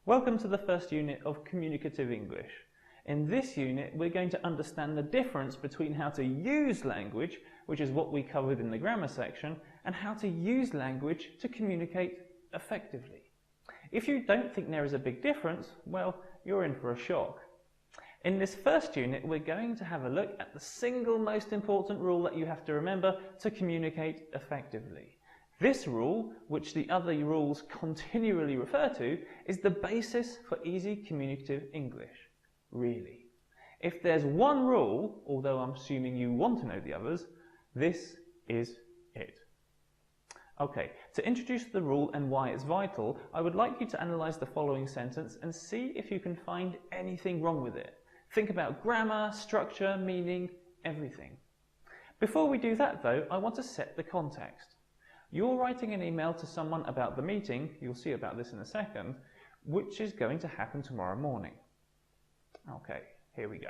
Welcome to the first unit of Communicative English. In this unit, we're going to understand the difference between how to use language, which is what we covered in the grammar section, and how to use language to communicate effectively. If you don't think there is a big difference, well, you're in for a shock. In this first unit, we're going to have a look at the single most important rule that you have to remember to communicate effectively. This rule, which the other rules continually refer to, is the basis for easy communicative English. Really. If there's one rule, although I'm assuming you want to know the others, this is it. Okay, to introduce the rule and why it's vital, I would like you to analyse the following sentence and see if you can find anything wrong with it. Think about grammar, structure, meaning, everything. Before we do that though, I want to set the context. You're writing an email to someone about the meeting, you'll see about this in a second, which is going to happen tomorrow morning. Okay, here we go.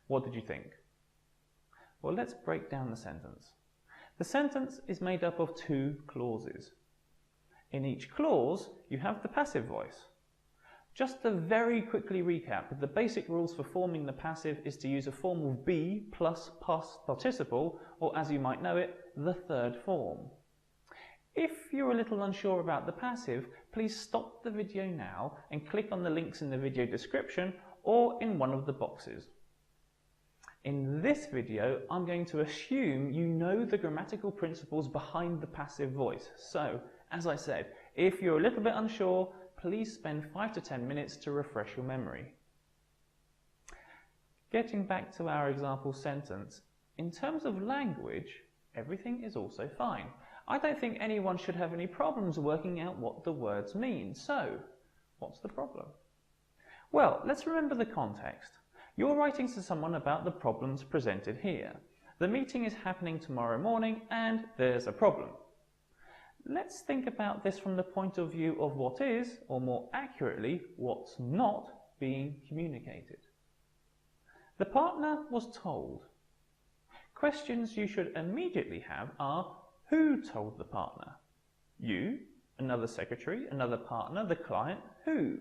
What did you think? Well, let's break down the sentence. The sentence is made up of two clauses. In each clause, you have the passive voice. Just to very quickly recap, the basic rules for forming the passive is to use a form of be plus past participle, or as you might know it, the third form. If you're a little unsure about the passive, please stop the video now and click on the links in the video description or in one of the boxes. In this video, I'm going to assume you know the grammatical principles behind the passive voice. So, as I said, if you're a little bit unsure, please spend 5 to 10 minutes to refresh your memory. Getting back to our example sentence, in terms of language, everything is also fine. I don't think anyone should have any problems working out what the words mean. So, what's the problem? Well, let's remember the context. You're writing to someone about the problems presented here. The meeting is happening tomorrow morning and there's a problem. Let's think about this from the point of view of what is, or more accurately, what's not being communicated. The partner was told. Questions you should immediately have are, who told the partner? You, another secretary, another partner, the client, who?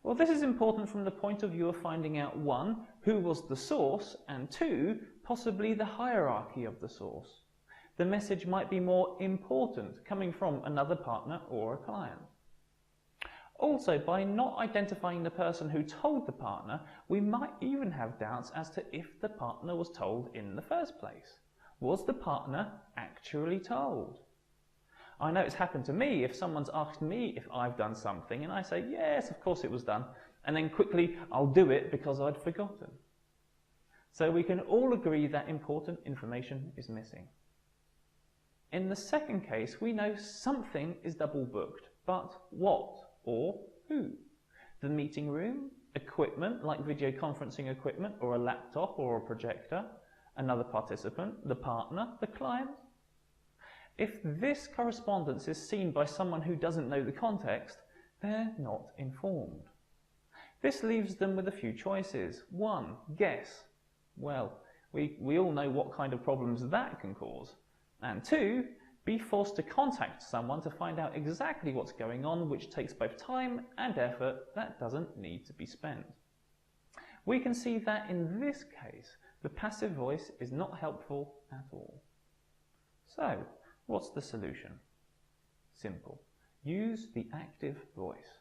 Well, this is important from the point of view of finding out, one, who was the source, and two, possibly the hierarchy of the source. The message might be more important coming from another partner or a client. Also, by not identifying the person who told the partner, we might even have doubts as to if the partner was told in the first place. Was the partner actually told? I know it's happened to me if someone's asked me if I've done something and I say, yes, of course it was done, and then quickly I'll do it because I'd forgotten. So we can all agree that important information is missing. In the second case, we know something is double booked, but what or who? The meeting room, equipment like video conferencing equipment or a laptop or a projector, another participant, the partner, the client. If this correspondence is seen by someone who doesn't know the context, they're not informed. This leaves them with a few choices. One, guess. Well, we all know what kind of problems that can cause. And two, be forced to contact someone to find out exactly what's going on, which takes both time and effort that doesn't need to be spent. We can see that in this case, the passive voice is not helpful at all. So, what's the solution? Simple. Use the active voice.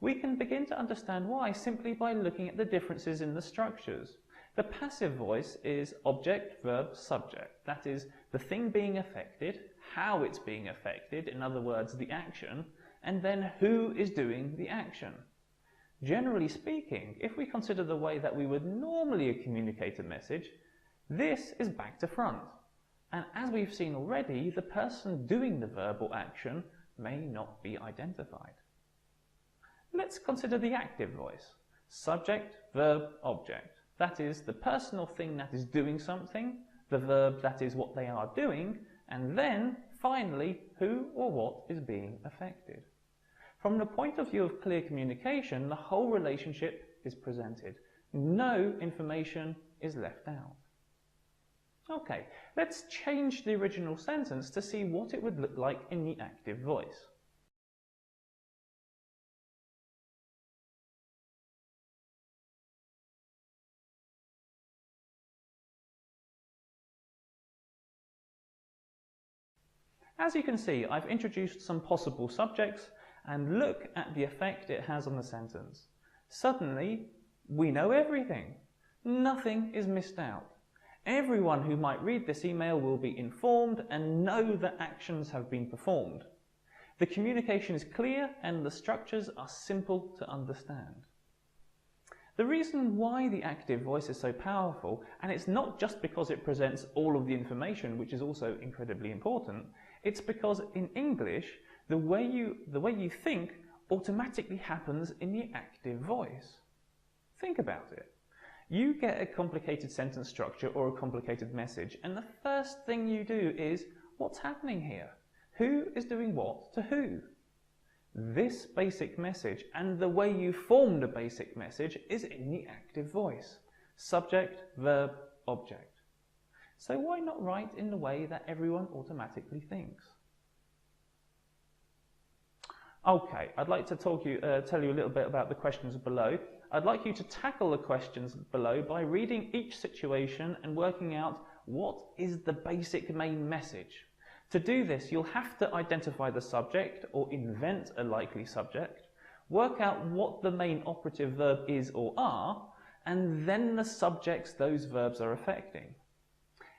We can begin to understand why simply by looking at the differences in the structures. The passive voice is object, verb, subject. That is, the thing being affected, how it's being affected, in other words, the action, and then who is doing the action. Generally speaking, if we consider the way that we would normally communicate a message, this is back to front. And as we've seen already, the person doing the verbal action may not be identified. Let's consider the active voice. Subject, verb, object. That is the personal thing that is doing something, the verb that is what they are doing, and then, finally, who or what is being affected. From the point of view of clear communication, the whole relationship is presented. No information is left out. Okay, let's change the original sentence to see what it would look like in the active voice. As you can see, I've introduced some possible subjects and look at the effect it has on the sentence. Suddenly, we know everything. Nothing is missed out. Everyone who might read this email will be informed and know that actions have been performed. The communication is clear and the structures are simple to understand. The reason why the active voice is so powerful, and it's not just because it presents all of the information, which is also incredibly important, it's because in English, the way you think automatically happens in the active voice. Think about it. You get a complicated sentence structure or a complicated message, and the first thing you do is, what's happening here? Who is doing what to who? This basic message and the way you form the basic message is in the active voice. Subject, verb, object. So why not write in the way that everyone automatically thinks? Okay, I'd like to tell you a little bit about the questions below. I'd like you to tackle the questions below by reading each situation and working out what is the basic main message. To do this, you'll have to identify the subject or invent a likely subject, work out what the main operative verb is or are, and then the subjects those verbs are affecting.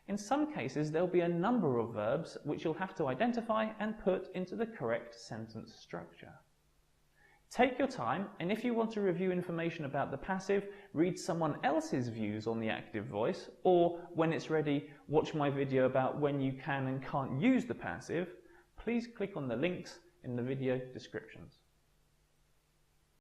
In some cases, there'll be a number of verbs which you'll have to identify and put into the correct sentence structure. Take your time, and if you want to review information about the passive, read someone else's views on the active voice, or when it's ready, watch my video about when you can and can't use the passive, please click on the links in the video descriptions.